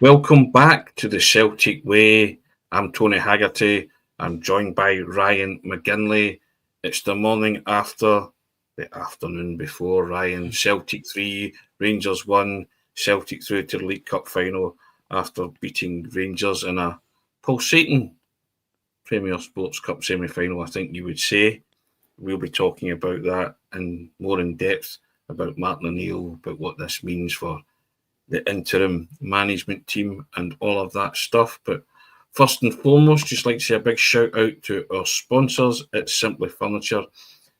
Welcome back to the Celtic Way. I'm Tony Haggerty. I'm joined by Ryan McGinley. It's the morning after, the afternoon before. Ryan, Celtic 3, Rangers 1, Celtic through to the League Cup final after beating Rangers in a pulsating Premier Sports Cup semi-final, I think you would say. We'll be talking about that and more in depth about Martin O'Neill, about what this means for the interim management team and all of that stuff. But first and foremost, just like to say a big shout out to our sponsors at Simply Furniture,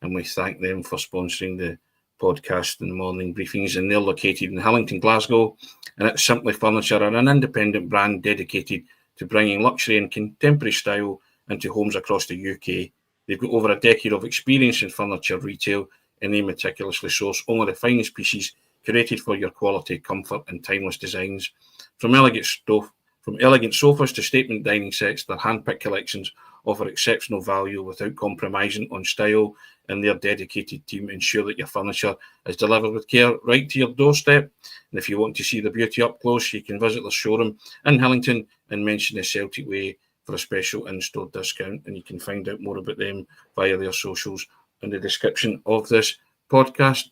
and we thank them for sponsoring the podcast and the morning briefings. And they're located in Hillington, Glasgow, and at Simply Furniture are an independent brand dedicated to bringing luxury and contemporary style into homes across the UK. They've got over a decade of experience in furniture retail, and they meticulously source only the finest pieces curated for your quality, comfort, and timeless designs. From elegant sofas to statement dining sets, their handpicked collections offer exceptional value without compromising on style, and their dedicated team ensure that your furniture is delivered with care right to your doorstep. And if you want to see the beauty up close, you can visit their showroom in Hillington and mention the Celtic Way for a special in-store discount, and you can find out more about them via their socials in the description of this podcast.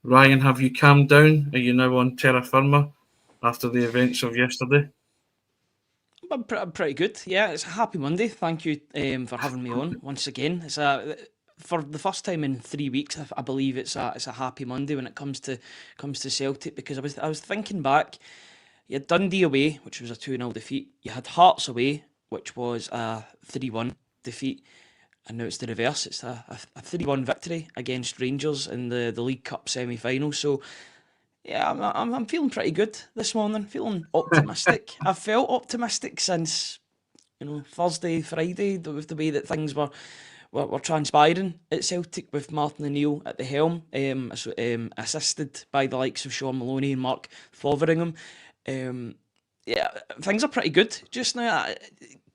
Ryan, have you calmed down? Are you now on terra firma after the events of yesterday? I'm pretty good. Yeah, it's a happy Monday. Thank you for having me on once again. It's for the first time in 3 weeks. I believe it's a happy Monday when it comes to Celtic, because I was thinking back. You had Dundee away, which was a 2-0 defeat. You had Hearts away, which was a 3-1 defeat. And now it's the reverse. It's a 3-1 victory against Rangers in the League Cup semi-final. So, yeah, I'm feeling pretty good this morning. Feeling optimistic. I've felt optimistic since, Thursday, Friday, with the way that things were transpiring at Celtic with Martin O'Neill at the helm, assisted by the likes of Shaun Maloney and Mark Fotheringham. Yeah, things are pretty good just now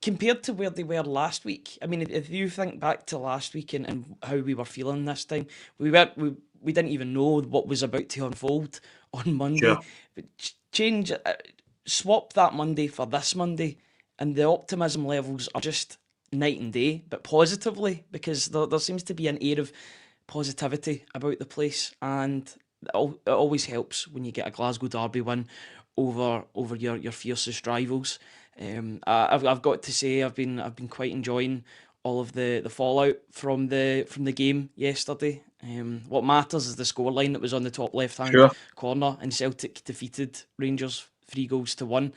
compared to where they were last week. I mean, if you think back to last week and how we were feeling this time, we didn't even know what was about to unfold on Monday. Sure. But swap that Monday for this Monday, and the optimism levels are just night and day, but positively, because there seems to be an air of positivity about the place, and it always helps when you get a Glasgow derby win over your fiercest rivals. I've got to say I've been quite enjoying all of the fallout from the game yesterday. What matters is the scoreline that was on the top left hand Sure. corner, and Celtic defeated Rangers 3-1.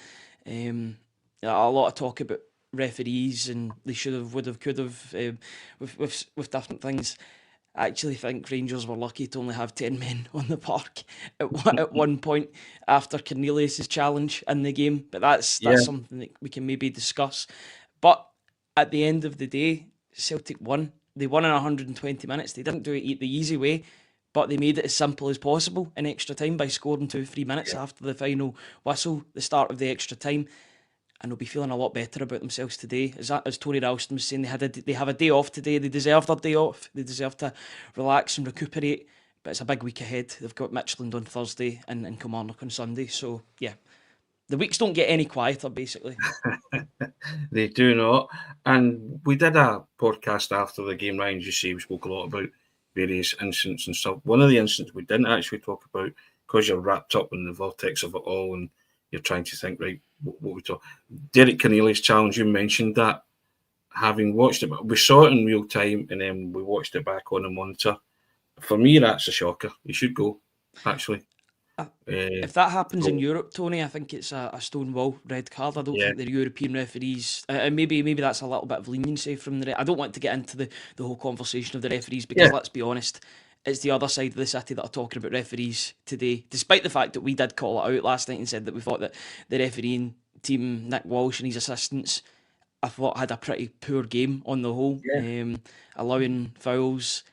A lot of talk about referees, and they should have, would have, could have, with different things. I actually think Rangers were lucky to only have 10 men on the park at one point after Cornelius' challenge in the game. But that's Yeah. something that we can maybe discuss. But at the end of the day, Celtic won. They won in 120 minutes. They didn't do it the easy way, but they made it as simple as possible in extra time by scoring 2-3 minutes after the final whistle, the start of the extra time. And they'll be feeling a lot better about themselves today. As Tony Ralston was saying, they have a day off today. They deserve their day off. They deserve to relax and recuperate. But it's a big week ahead. They've got Midtjylland on Thursday and Kilmarnock on Sunday. So, yeah, the weeks don't get any quieter, basically. They do not. And we did a podcast after the game, Ryan, as you say, we spoke a lot about various incidents and stuff. One of the incidents we didn't actually talk about, because you're wrapped up in the vortex of it all and you're trying to think, right, what we talk. Derek Cornelius' challenge, you mentioned that. Having watched it, we saw it in real time and then we watched it back on the monitor. For me, that's a shocker. You should go, actually. If that happens in Europe, Tony, I think it's a stonewall red card. I don't think the European referees, and maybe that's a little bit of leniency from the. I don't want to get into the whole conversation of the referees, because let's be honest, it's the other side of the city that are talking about referees today. Despite the fact that we did call it out last night and said that we thought that the refereeing team, Nick Walsh and his assistants, I thought had a pretty poor game on the whole, allowing fouls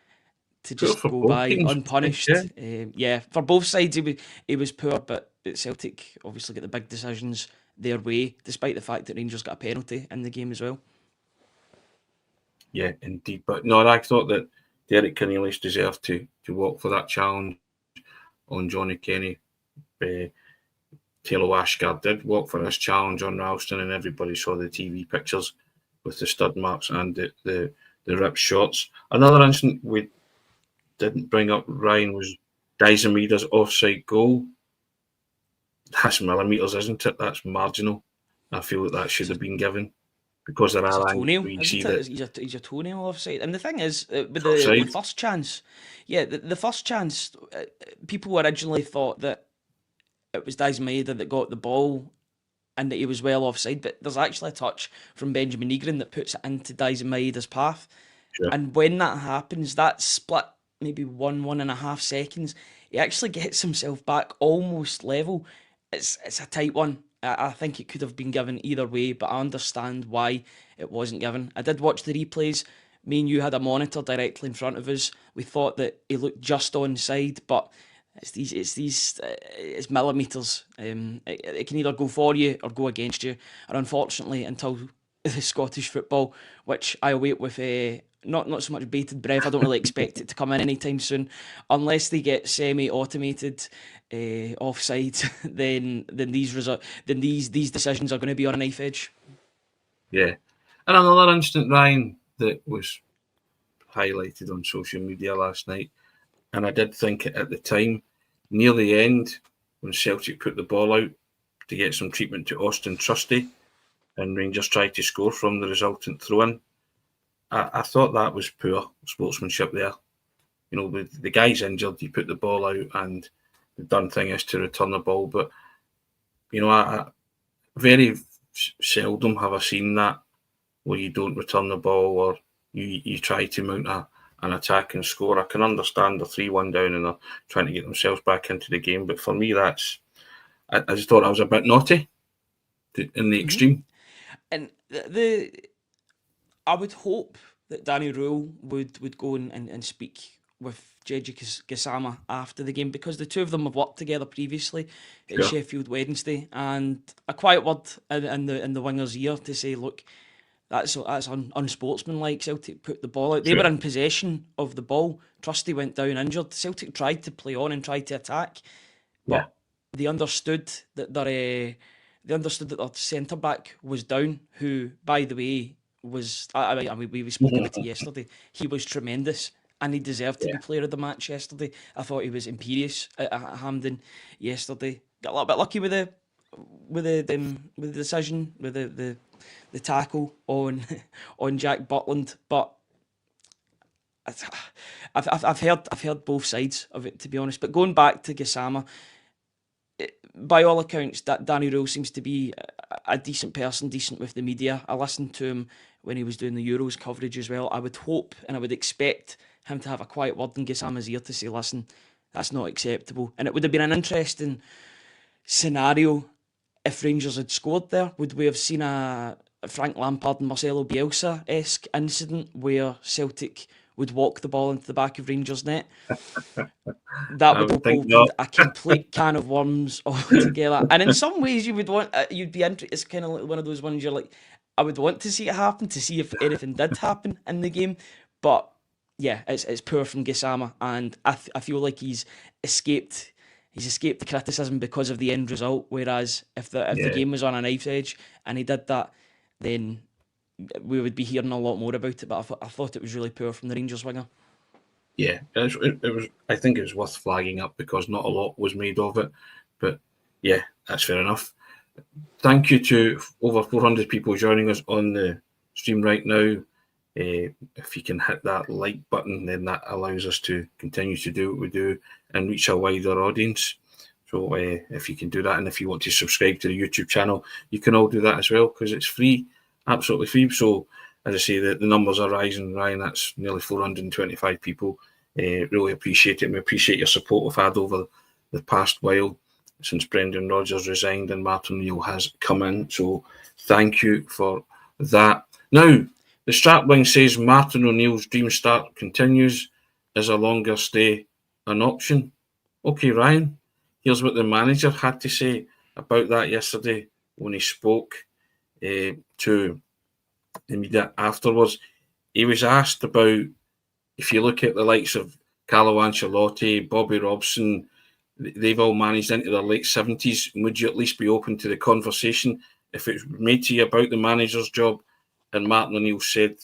to just go by unpunished. For both sides he was poor, but Celtic obviously get the big decisions their way, despite the fact that Rangers got a penalty in the game as well. Yeah, indeed. But no, I thought that Derek Cornelius deserved to walk for that challenge on Johnny Kenny. Taylor Ashgard did walk for his challenge on Ralston, and everybody saw the TV pictures with the stud marks and the ripped shorts. Another incident we didn't bring up, Ryan, was Dysamida's offside goal. That's millimetres, isn't it? That's marginal. I feel that should have been given, because there It's a are angles toenail, where you see isn't it? that He's a toenail offside. And the thing is, with the offside. first chance, yeah, the first chance, people originally thought that it was Maeda that got the ball and that he was well offside, but there's actually a touch from Benjamin Egrin that puts it into Maeda's path. Sure. And when that happens, that split maybe 1.5 seconds, he actually gets himself back almost level. It's a tight one. I think it could have been given either way, but I understand why it wasn't given. I did watch the replays. Me and you had a monitor directly in front of us. We thought that he looked just onside, but it's millimeters. It can either go for you or go against you. And unfortunately, until the Scottish football, which I await with not so much bated breath. I don't really expect it to come in anytime soon, unless they get semi-automated offside. Then these decisions are going to be on a knife edge. Yeah, and another incident, Ryan, that was highlighted on social media last night, and I did think it at the time, near the end, when Celtic put the ball out to get some treatment to Austin Trusty, and Rangers tried to score from the resultant throw-in. I thought that was poor sportsmanship there. You know, the guy's injured, you put the ball out, and the done thing is to return the ball. But, you know, I very seldom have I seen that, where you don't return the ball or you try to mount an attack and score. I can understand the 3-1 down and they're trying to get themselves back into the game. But for me, I just thought I was a bit naughty in the extreme. And I would hope that Danny Rule would go and speak with Jeji Gisama after the game, because the two of them have worked together previously at Sheffield Wednesday, and a quiet word in the winger's ear to say, look, that's unsportsmanlike. Celtic put the ball out. They were in possession of the ball. Trusty went down injured. Celtic tried to play on and tried to attack, but they understood that their centre back was down, who, by the way, was we spoke about it yesterday. He was tremendous, and he deserved to be player of the match yesterday. I thought he was imperious at Hampden yesterday. Got a little bit lucky with the decision, with the tackle on Jack Butland, but I've heard both sides of it, to be honest. But going back to Gisama, by all accounts, that Danny Rule seems to be a decent person, decent with the media. I listened to him when he was doing the Euros coverage as well. I would hope and I would expect him to have a quiet word in Gisama's ear to say, listen, that's not acceptable. And it would have been an interesting scenario if Rangers had scored there. Would we have seen a Frank Lampard and Marcelo Bielsa-esque incident where Celtic would walk the ball into the back of Rangers' net? That would have opened a complete can of worms altogether. And in some ways, you'd be interested. It's kind of like one of those ones you're like, I would want to see it happen, to see if anything did happen in the game. But yeah, it's poor from Gisama, and I feel like he's escaped the criticism because of the end result. Whereas if the game was on a knife's edge and he did that, then we would be hearing a lot more about it. But I thought it was really poor from the Rangers winger. Yeah, it was. I think it was worth flagging up because not a lot was made of it. But yeah, that's fair enough. Thank you to over 400 people joining us on the stream right now. If you can hit that like button, then that allows us to continue to do what we do and reach a wider audience. So if you can do that, and if you want to subscribe to the YouTube channel, you can all do that as well, because it's free, absolutely free. So as I say, the numbers are rising, Ryan. That's nearly 425 people. Really appreciate it. And we appreciate your support we've had over the past while, since Brendan Rodgers resigned and Martin O'Neill has come in. So thank you for that. Now, the strapline says Martin O'Neill's dream start continues. Is a longer stay an option? Okay, Ryan, here's what the manager had to say about that yesterday when he spoke to the media afterwards. He was asked about, if you look at the likes of Carlo Ancelotti, Bobby Robson, they've all managed into their late 70s. Would you at least be open to the conversation if it's made to you about the manager's job? And Martin O'Neill said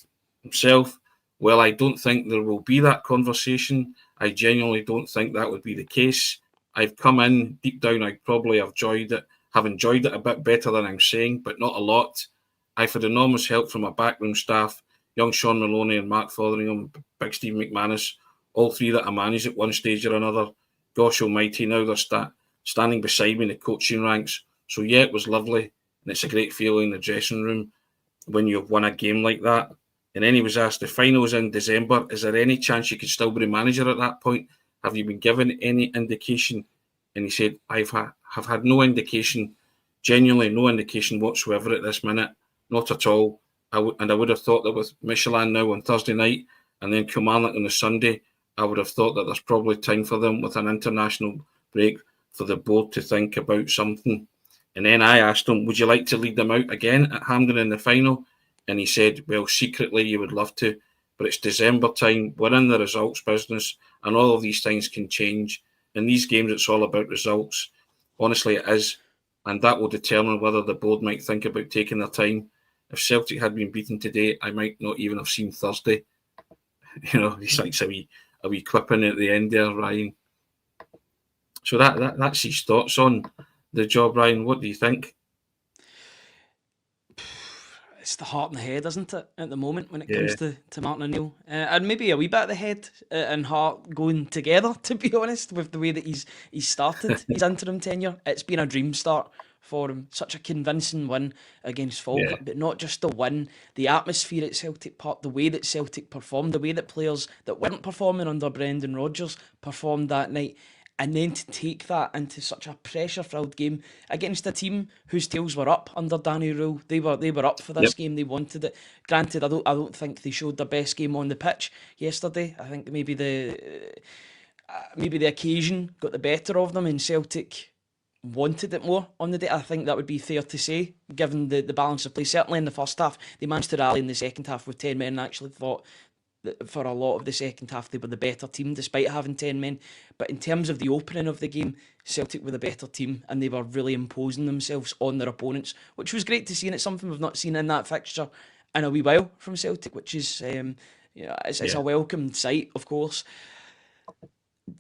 himself, well, I don't think there will be that conversation. I genuinely don't think that would be the case. I've come in, deep down, I probably have enjoyed it a bit better than I'm saying, but not a lot. I've had enormous help from my backroom staff, young Shaun Maloney and Mark Fotheringham, big Steve McManus, all three that I managed at one stage or another. Gosh almighty, now they're standing beside me in the coaching ranks. So yeah, it was lovely, and it's a great feeling in the dressing room when you've won a game like that. And then he was asked, the final's in December, is there any chance you could still be the manager at that point? Have you been given any indication? And he said, have had no indication, genuinely no indication whatsoever at this minute, not at all. I would have thought that with Michelin now on Thursday night and then Kilmarnock on the Sunday, I would have thought that there's probably time for them with an international break for the board to think about something. And then I asked him, would you like to lead them out again at Hampden in the final? And he said, well, secretly you would love to, but it's December time, we're in the results business, and all of these things can change. In these games, it's all about results. Honestly, it is, and that will determine whether the board might think about taking their time. If Celtic had been beaten today, I might not even have seen Thursday. You know, he likes a wee clip in at the end there, Ryan. So that's his thoughts on the job, Ryan. What do you think? It's the heart and the head, isn't it, at the moment when it comes to Martin O'Neill? And maybe a wee bit of the head and heart going together, to be honest, with the way that he's started his interim tenure. It's been a dream start for him. Such a convincing win against Falkirk, but not just the win, the atmosphere at Celtic Park, the way that Celtic performed, the way that players that weren't performing under Brendan Rodgers performed that night. And then to take that into such a pressure-filled game against a team whose tails were up under Danny Rule, they were up for this game. They wanted it. Granted, I don't think they showed their best game on the pitch yesterday. I think maybe the occasion got the better of them, and Celtic wanted it more on the day. I think that would be fair to say, given the balance of play. Certainly in the first half, they managed to rally in the second half with 10 men. And actually thought for a lot of the second half they were the better team despite having 10 men. But in terms of the opening of the game, Celtic were the better team and they were really imposing themselves on their opponents, which was great to see, and it's something we've not seen in that fixture in a wee while from Celtic, which is it's a welcome sight, of course.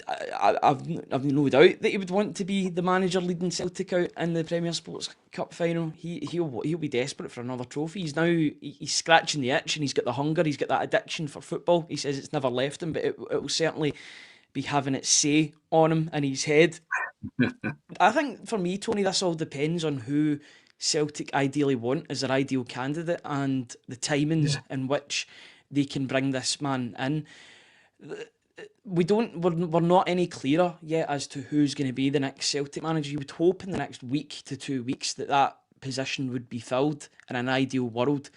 I've no doubt that he would want to be the manager leading Celtic out in the Premier Sports Cup final. He'll be desperate for another trophy. He's scratching the itch and he's got the hunger. He's got that addiction for football. He says it's never left him, but it will certainly be having its say on him in his head. I think for me, Tony, this all depends on who Celtic ideally want as their ideal candidate and the timings in which they can bring this man in. We're not any clearer yet as to who's going to be the next Celtic manager. You would hope in the next week to 2 weeks that position would be filled in an ideal world.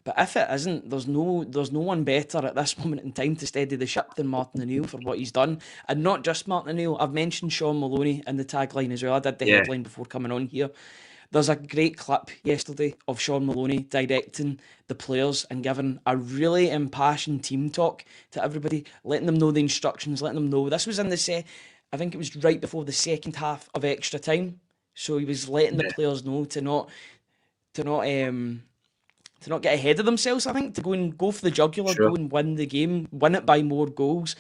But if it isn't, there's no one better at this moment in time to steady the ship than Martin O'Neill for what he's done. And not just Martin O'Neill. I've mentioned Shaun Maloney in the tagline as well. I did the headline before coming on here. There's a great clip yesterday of Shaun Maloney directing the players and giving a really impassioned team talk to everybody, letting them know the instructions, letting them know. This was in I think it was right before the second half of extra time. So he was letting the players know to not get ahead of themselves, I think, to go for the jugular, go and win the game, win it by more goals.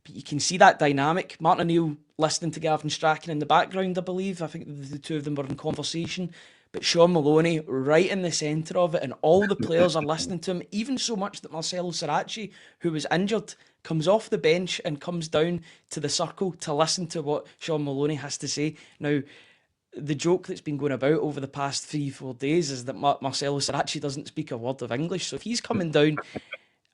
But you can see that dynamic. Martin O'Neill listening to Gavin Strachan in the background, I believe. I think the two of them were in conversation. But Shaun Maloney right in the centre of it, and all the players are listening to him, even so much that Marcelo Sarachi, who was injured, comes off the bench and comes down to the circle to listen to what Shaun Maloney has to say. Now, the joke that's been going about over the past 3-4 days is that Marcelo Sarachi doesn't speak a word of English. So if he's coming down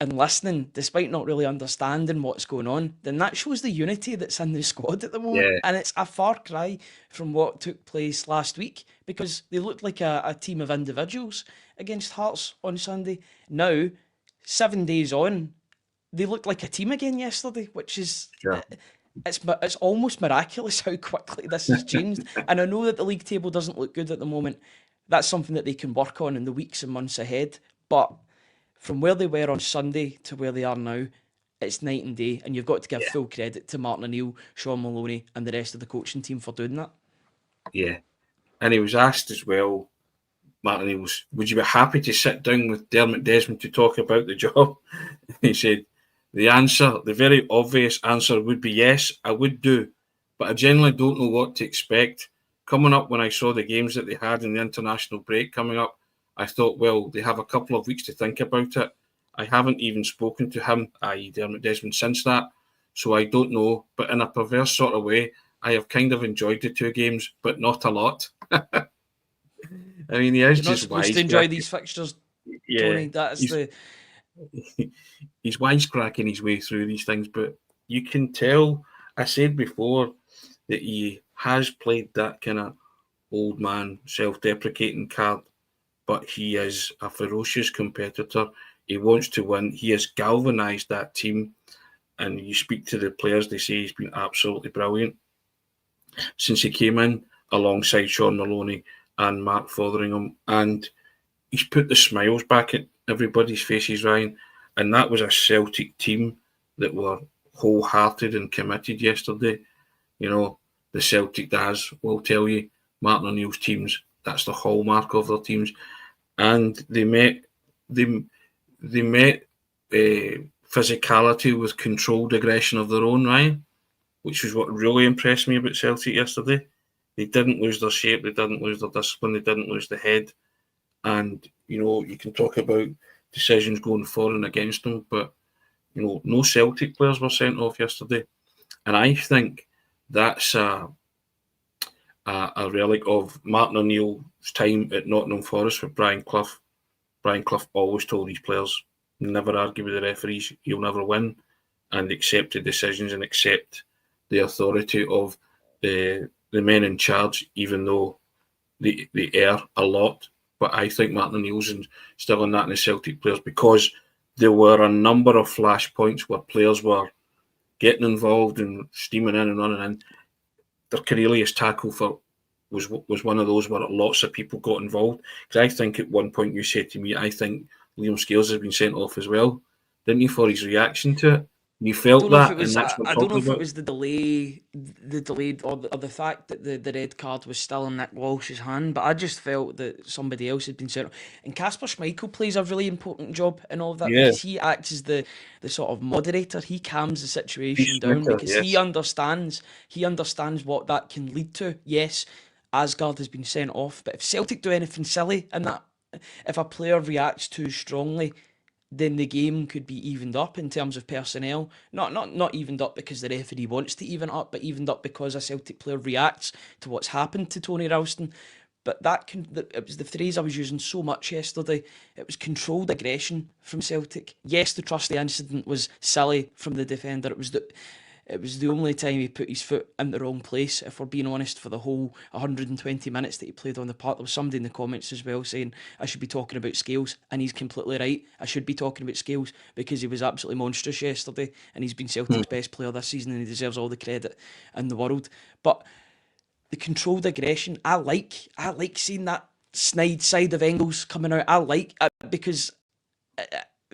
and listening, despite not really understanding what's going on, then that shows the unity that's in the squad at the moment. Yeah. And it's a far cry from what took place last week, because they looked like a team of individuals against Hearts on Sunday. Now, 7 days on, they looked like a team again yesterday, which is... Sure. It's almost miraculous how quickly this has changed. And I know that the league table doesn't look good at the moment. That's something that they can work on in the weeks and months ahead. But from where they were on Sunday to where they are now, it's night and day, and you've got to give full credit to Martin O'Neill, Shaun Maloney, and the rest of the coaching team for doing that. Yeah. And he was asked as well, Martin O'Neill, would you be happy to sit down with Dermot Desmond to talk about the job? He said, the very obvious answer would be yes, I would do, but I generally don't know what to expect. Coming up, when I saw the games that they had in the international break coming up, I thought, well, they have a couple of weeks to think about it. I haven't even spoken to him, i.e. Dermot Desmond, since that, so I don't know. But in a perverse sort of way, I have kind of enjoyed the 2 games, but not a lot. I mean, he is You're not just supposed to enjoy wisecracking. these fixtures, Yeah, Tony. That's he's wisecracking his way through these things, but you can tell. I said before that he has played that kind of old man, self-deprecating card, but he is a ferocious competitor. He wants to win. He has galvanised that team, and you speak to the players, they say he's been absolutely brilliant since he came in alongside Shaun Maloney and Mark Fotheringham, and he's put the smiles back at everybody's faces, Ryan, and that was a Celtic team that were wholehearted and committed yesterday. You know, the Celtic Daz will tell you, Martin O'Neill's teams, that's the hallmark of their teams. And they met physicality with controlled aggression of their own, Ryan, which was what really impressed me about Celtic yesterday. They didn't lose their shape, they didn't lose their discipline, they didn't lose the head. And, you know, you can talk about decisions going for and against them, but, you know, no Celtic players were sent off yesterday. And I think that's a relic of Martin O'Neill's time at Nottingham Forest with Brian Clough. Brian Clough always told his players, never argue with the referees, you'll never win, and accept the decisions and accept the authority of the men in charge, even though they err a lot. But I think Martin O'Neill's still in that in the Celtic players, because there were a number of flashpoints where players were getting involved and steaming in and running in. Their Cornelius tackle was one of those where lots of people got involved. Because I think at one point you said to me, I think Liam Scales has been sent off as well, didn't you, for his reaction to it? You felt that, and that's what I I'm don't know talking if it about. was the delay, or the fact that the red card was still in Nick Walsh's hand, but I just felt that somebody else had been sent off. And Kasper Schmeichel plays a really important job in all of that, Yeah, because he acts as the sort of moderator. He calms the situation down peacemaker, because yes. he understands what that can lead to. Yes, Asgard has been sent off, but if Celtic do anything silly and that, if a player reacts too strongly, then the game could be evened up in terms of personnel. Not evened up because the referee wants to even up, but evened up because a Celtic player reacts to what's happened to Tony Ralston. But it was the phrase I was using so much yesterday. It was controlled aggression from Celtic. Yes, the Trusty incident was silly from the defender. It was the only time he put his foot in the wrong place, if we're being honest, for the whole 120 minutes that he played on the park. There was somebody in the comments as well saying I should be talking about Scales, and he's completely right. I should be talking about Scales because he was absolutely monstrous yesterday, and he's been Celtic's best player this season, and he deserves all the credit in the world. But the controlled aggression, I like seeing that snide side of Engels coming out. I like it because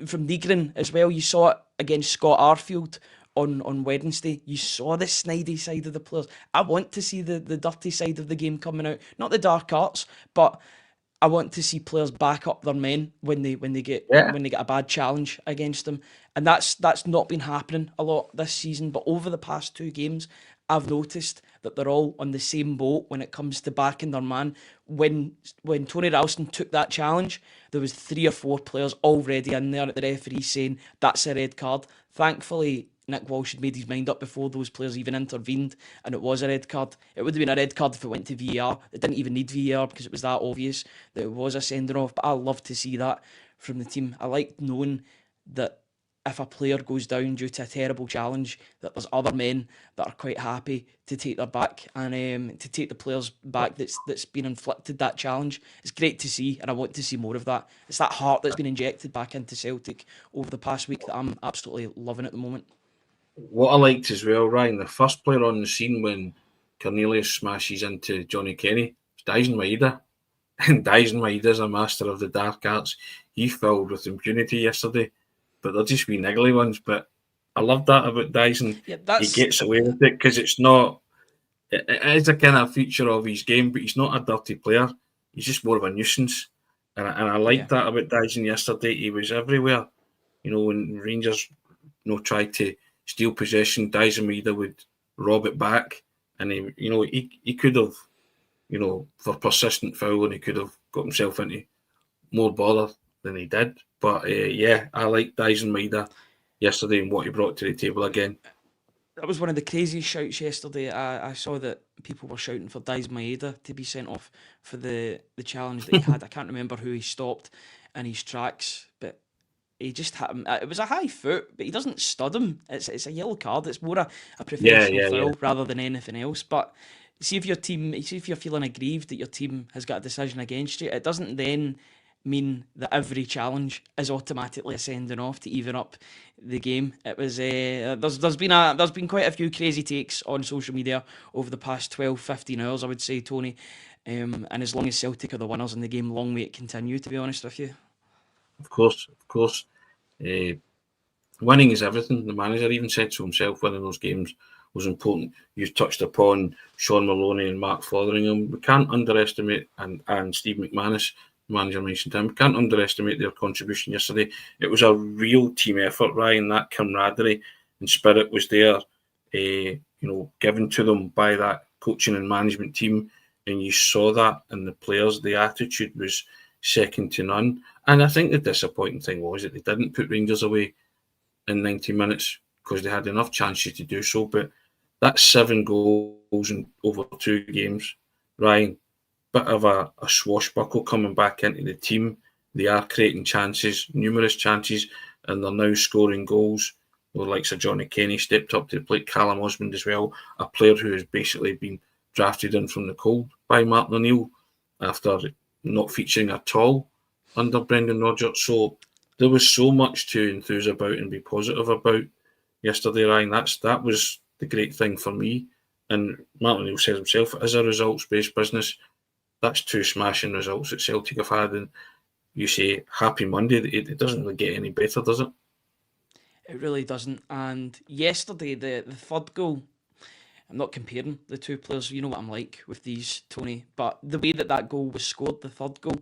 from Negrin as well, you saw it against Scott Arfield on Wednesday. You saw the snidey side of the players. I want to see the dirty side of the game coming out. Not the dark arts, but I want to see players back up their men when they get a bad challenge against them. And that's not been happening a lot this season. But over the past 2 games, I've noticed that they're all on the same boat when it comes to backing their man. When Tony Ralston took that challenge, there was 3 or 4 players already in there at the referee saying that's a red card. Thankfully, Nick Walsh had made his mind up before those players even intervened, and it was a red card. It would have been a red card if it went to VAR. It didn't even need VAR because it was that obvious that it was a sending off. But I love to see that from the team. I like knowing that if a player goes down due to a terrible challenge, that there's other men that are quite happy to take their back and to take the players back that's been inflicted that challenge. It's great to see, and I want to see more of that. It's that heart that's been injected back into Celtic over the past week that I'm absolutely loving at the moment. What I liked as well, Ryan, the first player on the scene when Cornelius smashes into Johnny Kenny was Dyson Maeda. And Dyson Maeda is a master of the dark arts. He filled with impunity yesterday, but they're just wee niggly ones. But I love that about Dyson. Yeah, He gets away with it because it's not. It is a kind of feature of his game, but he's not a dirty player. He's just more of a nuisance. And I like that about Dyson yesterday. He was everywhere. When Rangers tried to steal possession, Dyson either would rob it back, and he could have, for persistent fouling, he could have got himself into more bother than he did. But I like Dyson Maeda yesterday and what he brought to the table again. That was one of the craziest shouts yesterday. I saw that people were shouting for Daiz Maeda to be sent off for the challenge that he had. I can't remember who he stopped in his tracks, but he just had him. It was a high foot, but he doesn't stud him. It's a yellow card. It's more a professional foul rather than anything else. But see if you're feeling aggrieved that your team has got a decision against you, it doesn't then mean that every challenge is automatically a sending off to even up the game. It was there's been quite a few crazy takes on social media over the past 12-15 hours, I would say, Tony. And as long as Celtic are the winners in the game, long may it continue, to be honest with you. Of course. Winning is everything. The manager even said so himself, winning those games was important. You've touched upon Shaun Maloney and Mark Fotheringham. We can't underestimate, and Steve McManus, manager mentioned him, can't underestimate their contribution yesterday. It was a real team effort, Ryan. That camaraderie and spirit was there, given to them by that coaching and management team, and you saw that in the players. The attitude was second to none. And I think the disappointing thing was that they didn't put Rangers away in 90 minutes because they had enough chances to do so. But that's 7 goals in over 2 games, Ryan. Bit of a swashbuckle coming back into the team. They are creating chances, numerous chances, and they're now scoring goals. The likes of Johnny Kenny stepped up to the plate, Callum Osmond as well, a player who has basically been drafted in from the cold by Martin O'Neill after not featuring at all under Brendan Rodgers. So there was so much to enthuse about and be positive about yesterday, Ryan. That was the great thing for me. And Martin O'Neill says himself, it is a results-based business. That's 2 smashing results that Celtic have had, and you say happy Monday. It doesn't really get any better, does it? It really doesn't. And yesterday, the third goal, I'm not comparing the 2 players, you know what I'm like with these, Tony, but the way that goal was scored, the third goal,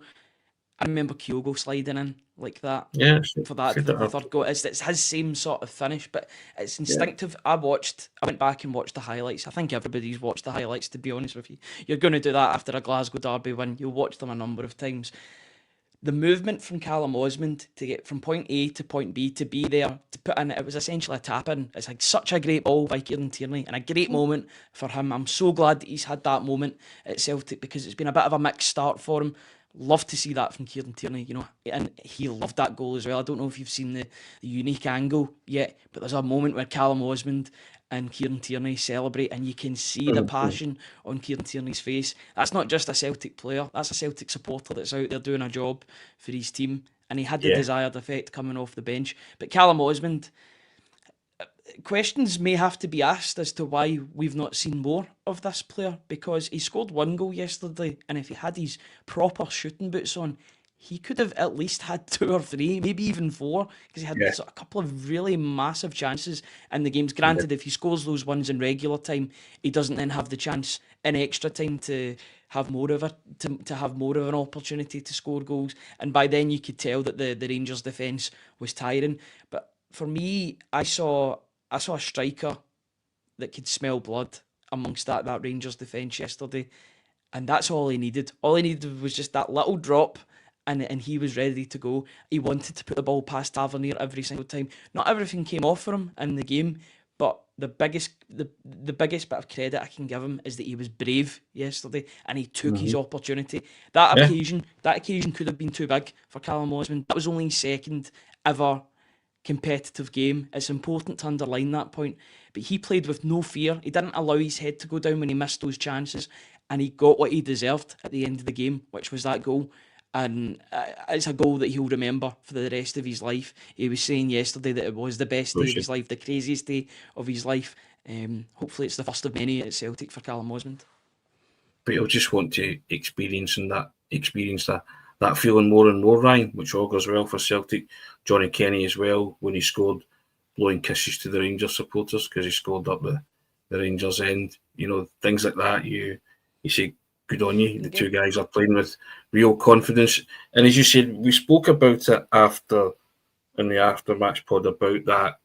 I remember Kyogo sliding in like that. Yeah, for the third goal. It's his same sort of finish, but it's instinctive. Yeah. I went back and watched the highlights. I think everybody's watched the highlights, to be honest with you. You're going to do that after a Glasgow derby win. You'll watch them a number of times. The movement from Callum Osmond to get from point A to point B to be there, to put in, it was essentially a tap-in. It's like such a great ball by Kieran Tierney and a great moment for him. I'm so glad that he's had that moment at Celtic because it's been a bit of a mixed start for him. Love to see that from Kieran Tierney, and he loved that goal as well. I don't know if you've seen the unique angle yet, but there's a moment where Callum Osmond and Kieran Tierney celebrate, and you can see the passion on Kieran Tierney's face. That's not just a Celtic player, that's a Celtic supporter that's out there doing a job for his team, and he had the desired effect coming off the bench. But Callum Osmond, questions may have to be asked as to why we've not seen more of this player, because he scored 1 goal yesterday, and if he had his proper shooting boots on, he could have at least had 2 or 3, maybe even 4, because he had a couple of really massive chances in the games. Granted, if he scores those ones in regular time, he doesn't then have the chance in extra time to have more of an opportunity to score goals, and by then you could tell that the Rangers defence was tiring. But for me, I saw a striker that could smell blood amongst that Rangers defence yesterday, and that's all he needed. All he needed was just that little drop, and he was ready to go. He wanted to put the ball past Tavernier every single time. Not everything came off for him in the game, but the biggest bit of credit I can give him is that he was brave yesterday and he took his opportunity. That occasion could have been too big for Callum Osmond. That was only his second ever competitive game. It's important to underline that point. But he played with no fear. He didn't allow his head to go down when he missed those chances, and he got what he deserved at the end of the game, which was that goal. And it's a goal that he'll remember for the rest of his life. He was saying yesterday that it was the best day of his life, the craziest day of his life. Hopefully it's the first of many at Celtic for Callum Osmond. But he'll just want to experience that feeling more and more, Ryan, which augurs well for Celtic. Johnny Kenny as well, when he scored blowing kisses to the Rangers supporters because he scored up the Rangers end. Things like that. You say, good on you. The two guys are playing with real confidence. And as you said, we spoke about it in the after-match pod about that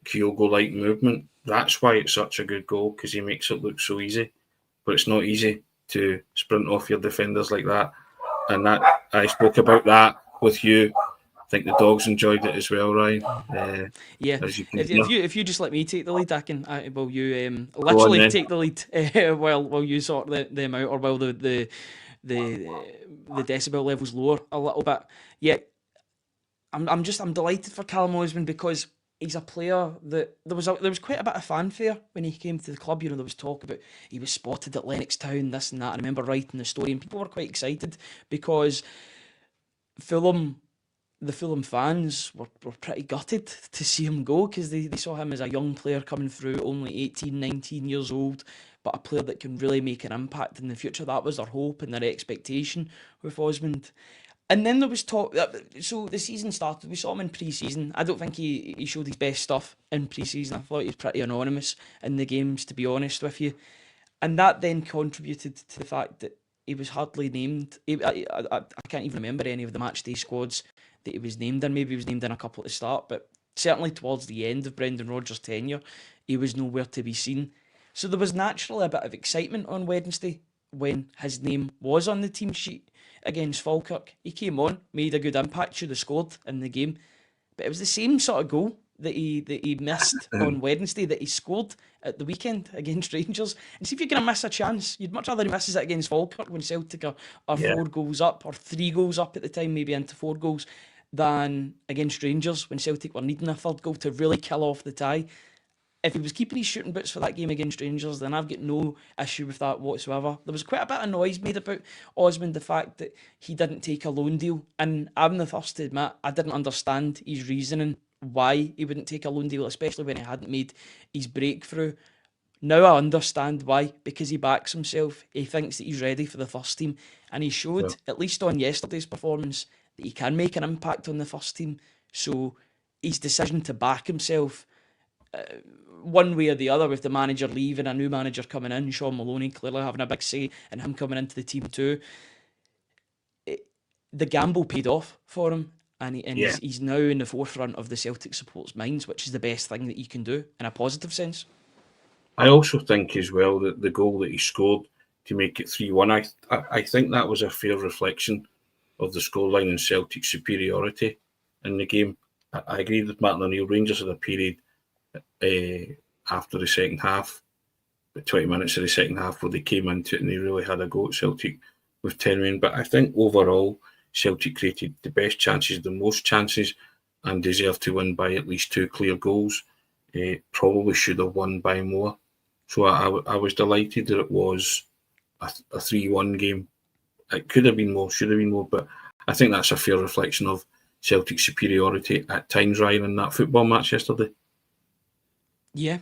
Kyogo-like movement. That's why it's such a good goal, because he makes it look so easy. But it's not easy to sprint off your defenders like that. And that I spoke about that with you. I think the dogs enjoyed it as well, Ryan. Yeah, as you can if you just let me take the lead, will you literally take the lead while you sort them out, or while the decibel levels lower a little bit. Yeah, I'm delighted for Callum Osman, because he's a player that there was quite a bit of fanfare when he came to the club. There was talk about he was spotted at Lennoxtown, this and that. I remember writing the story, and people were quite excited because the Fulham fans were pretty gutted to see him go, because they saw him as a young player coming through, only 18, 19 years old, but a player that can really make an impact in the future. That was their hope and their expectation with Osmond. And then there was talk. So the season started. We saw him in pre-season. I don't think he showed his best stuff in pre-season. I thought he was pretty anonymous in the games, to be honest with you. And that then contributed to the fact that he was hardly named. I can't even remember any of the matchday squads that he was named in. Maybe he was named in a couple at the start, but certainly towards the end of Brendan Rodgers' tenure, he was nowhere to be seen. So there was naturally a bit of excitement on Wednesday when his name was on the team sheet against Falkirk. He came on, made a good impact, should have scored in the game, but it was the same sort of goal that he missed on Wednesday that he scored at the weekend against Rangers. And see, if you're going to miss a chance, you'd much rather he misses it against Falkirk when Celtic are 4 goals up, or 3 goals up at the time, maybe into 4 goals, than against Rangers when Celtic were needing a third goal to really kill off the tie. If he was keeping his shooting boots for that game against Rangers, then I've got no issue with that whatsoever. There was quite a bit of noise made about Osmond, the fact that he didn't take a loan deal, and I'm the first to admit I didn't understand his reasoning why he wouldn't take a loan deal, especially when he hadn't made his breakthrough. Now I understand why, because he backs himself. He thinks that he's ready for the first team, and he showed, at least on yesterday's performance, that he can make an impact on the first team. So his decision to back himself, one way or the other, with the manager leaving, a new manager coming in, Shaun Maloney clearly having a big say, and him coming into the team too, the gamble paid off for him, and he's now in the forefront of the Celtic supporters' minds, which is the best thing that you can do in a positive sense. I also think as well that the goal that he scored to make it 3-1, I think that was a fair reflection of the scoreline and Celtic's superiority in the game. I agree with Martin O'Neill. Rangers had a period after the second half, the 20 minutes of the second half, where they came into it and they really had a go at Celtic with 10 men. But I think overall, Celtic created the best chances, the most chances, and deserved to win by at least 2 clear goals. Probably should have won by more. So I was delighted that it was a 3-1 game. It could have been more, should have been more, but I think that's a fair reflection of Celtic's superiority at times, Ryan, in that football match yesterday. Yeah,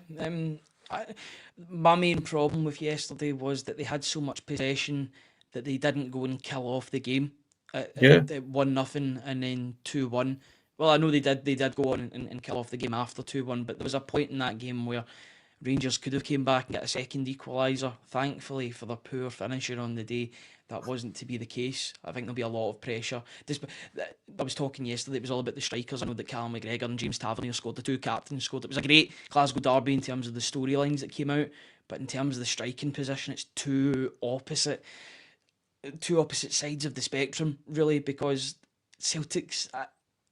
my main problem with yesterday was that they had so much possession that they didn't go and kill off the game at 1-0 and then 2-1. Well, I know they did go on and kill off the game after 2-1, but there was a point in that game where Rangers could have came back and got a second equaliser. Thankfully, for their poor finishing on the day, that wasn't to be the case. I think there'll be a lot of pressure. I was talking yesterday, it was all about the strikers. I know that Callum McGregor and James Tavernier scored, the two captains scored. It was a great Glasgow derby in terms of the storylines that came out, but in terms of the striking position, it's two opposite sides of the spectrum, really, because Celtic's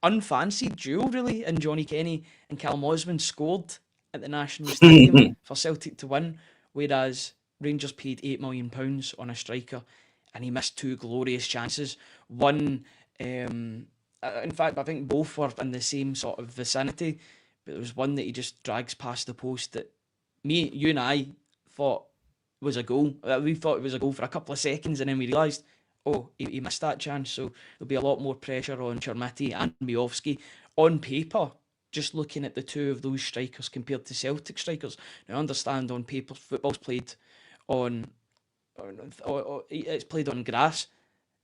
unfancied duo, really, and Johnny Kenny and Callum Osmond scored at the National Stadium for Celtic to win, whereas Rangers paid £8 million on a striker and he missed 2 glorious chances. One, in fact, I think both were in the same sort of vicinity, but there was one that he just drags past the post that you and I thought was a goal. We thought it was a goal for a couple of seconds, and then we realised, oh, he missed that chance. So there'll be a lot more pressure on Chermiti and Miovski. On paper, just looking at the two of those strikers compared to Celtic strikers. Now, I understand on paper, football's played it's played on grass,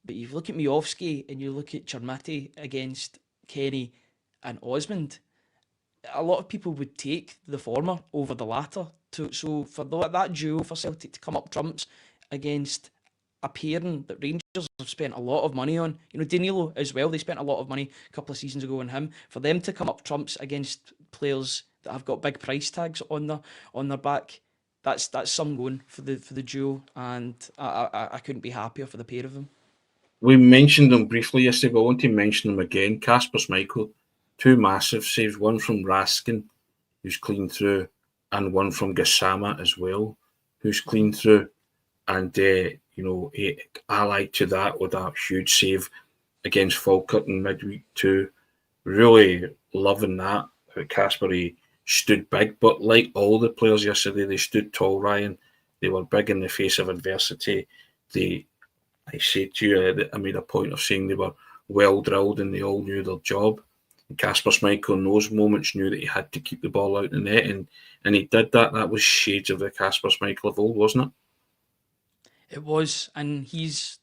but you look at Miovski and you look at Chermiti against Kenny and Osmond, a lot of people would take the former over the latter. So for that duo for Celtic to come up trumps against a pairing that Rangers have spent a lot of money on, Danilo as well, they spent a lot of money a couple of seasons ago on him. For them to come up trumps against players that have got big price tags on their back, that's some going for the duo, and I couldn't be happier for the pair of them. We mentioned them briefly yesterday, but I want to mention them again. Kasper Schmeichel, 2 massive saves, one from Raskin, who's clean through, and one from Gassama as well, who's clean through. And, allied to that with that huge save against Falkirk in midweek too. Really loving that. Kasper, he stood big, but like all the players yesterday, they stood tall, Ryan. They were big in the face of adversity. I said to you, I made a point of saying they were well drilled and they all knew their job. Kasper Schmeichel in those moments knew that he had to keep the ball out the net, and he did that. That was shades of the Kasper Schmeichel of old, wasn't it? It was, and he's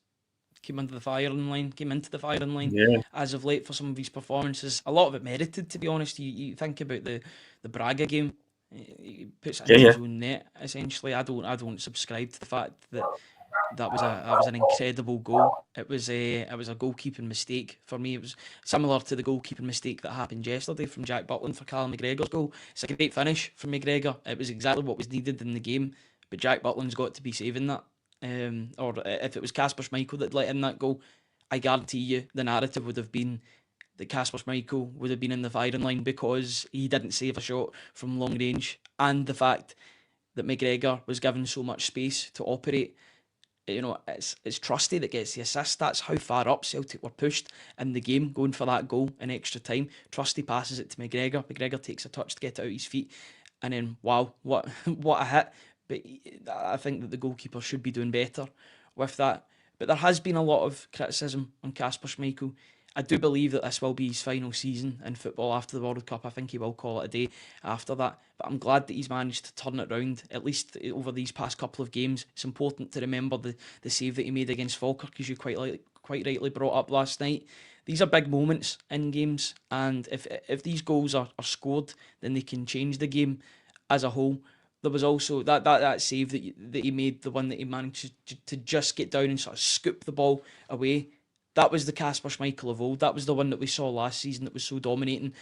came into the firing line Yeah. as of late for some of his performances. A lot of it merited, to be honest. You think about the Braga game, he puts it into his own net. Essentially, I don't subscribe to the fact that that was an incredible goal. It was a goalkeeping mistake for me. It was similar to the goalkeeping mistake that happened yesterday from Jack Butland for Callum McGregor's goal. It's a great finish from McGregor. It was exactly what was needed in the game, but Jack Butland's got to be saving that. Or if it was Kasper Schmeichel that let in that goal, I guarantee you the narrative would have been that Kasper Schmeichel would have been in the firing line because he didn't save a shot from long range, and the fact that McGregor was given so much space to operate. It's Trusty that gets the assist. That's how far up Celtic were pushed in the game, going for that goal in extra time. Trusty passes it to McGregor. McGregor takes a touch to get it out his feet, and then wow, what a hit! But I think that the goalkeeper should be doing better with that. But there has been a lot of criticism on Kasper Schmeichel. I do believe that this will be his final season in football after the World Cup. I think he will call it a day after that. But I'm glad that he's managed to turn it round, at least over these past couple of games. It's important to remember the save that he made against Falkirk, as you quite rightly brought up last night. These are big moments in games, and if these goals are scored, then they can change the game as a whole. There was also that save that he made, the one that he managed to just get down and sort of scoop the ball away. That was the Kasper Schmeichel of old. That was the one that we saw last season that was so dominating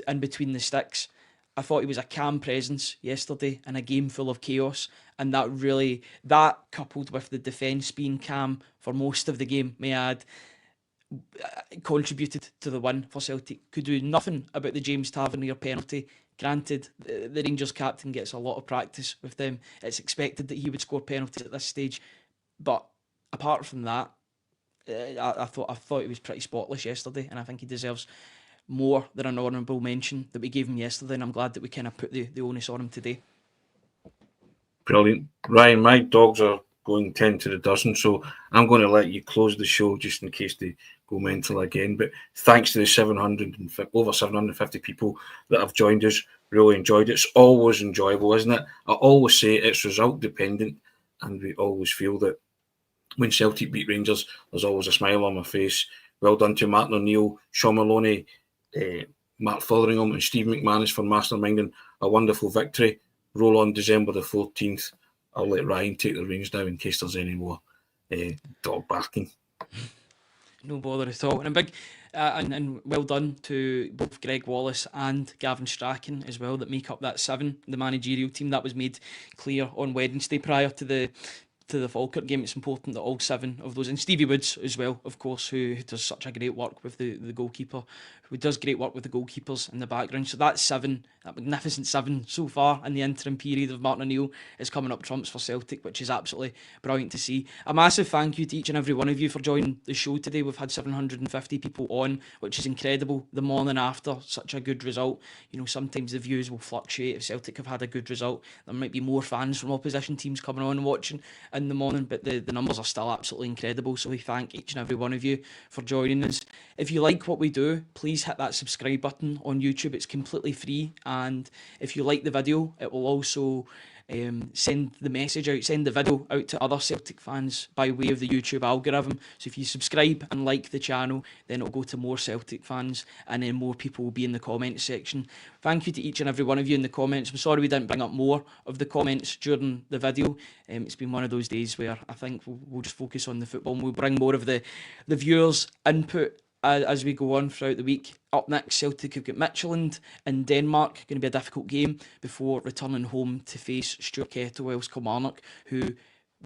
in between the sticks. I thought he was a calm presence yesterday in a game full of chaos, and that coupled with the defence being calm for most of the game, may I add, contributed to the win for Celtic. Could do nothing about the James Tavernier penalty. Granted, the Rangers captain gets a lot of practice with them. It's expected that he would score penalties at this stage, but apart from that, I thought he was pretty spotless yesterday, and I think he deserves more than an honourable mention that we gave him yesterday, and I'm glad that we kind of put the onus on him today. Brilliant. Ryan, my dogs are going 10 to the dozen, so I'm going to let you close the show just in case they go mental again. But thanks to the over 750 people that have joined us. Really enjoyed it. It's always enjoyable, isn't it? I always say it's result dependent, and we always feel that when Celtic beat Rangers, there's always a smile on my face. Well done to Martin O'Neill, Shaun Maloney, Mark Fotheringham and Steve McManus for masterminding a wonderful victory. Roll on December the 14th. I'll let Ryan take the reins now in case there's any more dog barking. No bother at all. And a big and well done to both Greg Wallace and Gavin Strachan as well, that make up that 7, the managerial team. That was made clear on Wednesday prior to the Falkirk game. It's important that all 7 of those, and Stevie Woods as well, of course, who does such a great work with the goalkeeper, who does great work with the goalkeepers in the background. So that 7, that magnificent 7 so far in the interim period of Martin O'Neill, is coming up trumps for Celtic, which is absolutely brilliant to see. A massive thank you to each and every one of you for joining the show today. We've had 750 people on, which is incredible. The morning after such a good result, sometimes the views will fluctuate. If Celtic have had a good result, there might be more fans from opposition teams coming on and watching in the morning, but the numbers are still absolutely incredible. So we thank each and every one of you for joining us. If you like what we do, please hit that subscribe button on YouTube. It's completely free, and if you like the video, it will also send the message out, send the video out to other Celtic fans by way of the YouTube algorithm. So if you subscribe and like the channel, then it'll go to more Celtic fans, and then more people will be in the comments section. Thank you to each and every one of you in the comments. I'm sorry we didn't bring up more of the comments during the video. It's been one of those days where I think we'll just focus on the football, and we'll bring more of the viewers' input as we go on throughout the week. Up next, Celtic have got Midtjylland in Denmark. Going to be a difficult game before returning home to face Stuart Kettlewell's Kilmarnock, who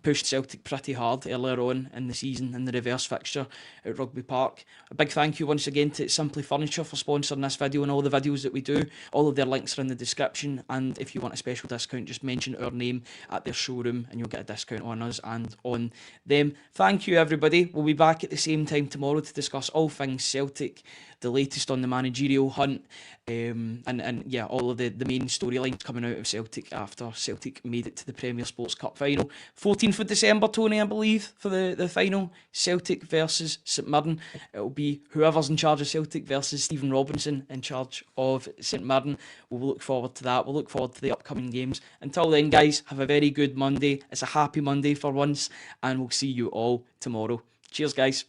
pushed Celtic pretty hard earlier on in the season in the reverse fixture at Rugby Park. A big thank you once again to Simply Furniture for sponsoring this video and all the videos that we do. All of their links are in the description, and if you want a special discount, just mention our name at their showroom and you'll get a discount on us and on them. Thank you, everybody. We'll be back at the same time tomorrow to discuss all things Celtic, the latest on the managerial hunt, and yeah, all of the main storylines coming out of Celtic after Celtic made it to the Premier Sports Cup final. 14th of December, Tony, I believe, for the final. Celtic versus St Mirren. It'll be whoever's in charge of Celtic versus Stephen Robinson in charge of St Mirren. We'll look forward to that. We'll look forward to the upcoming games. Until then, guys, have a very good Monday. It's a happy Monday for once, and we'll see you all tomorrow. Cheers, guys.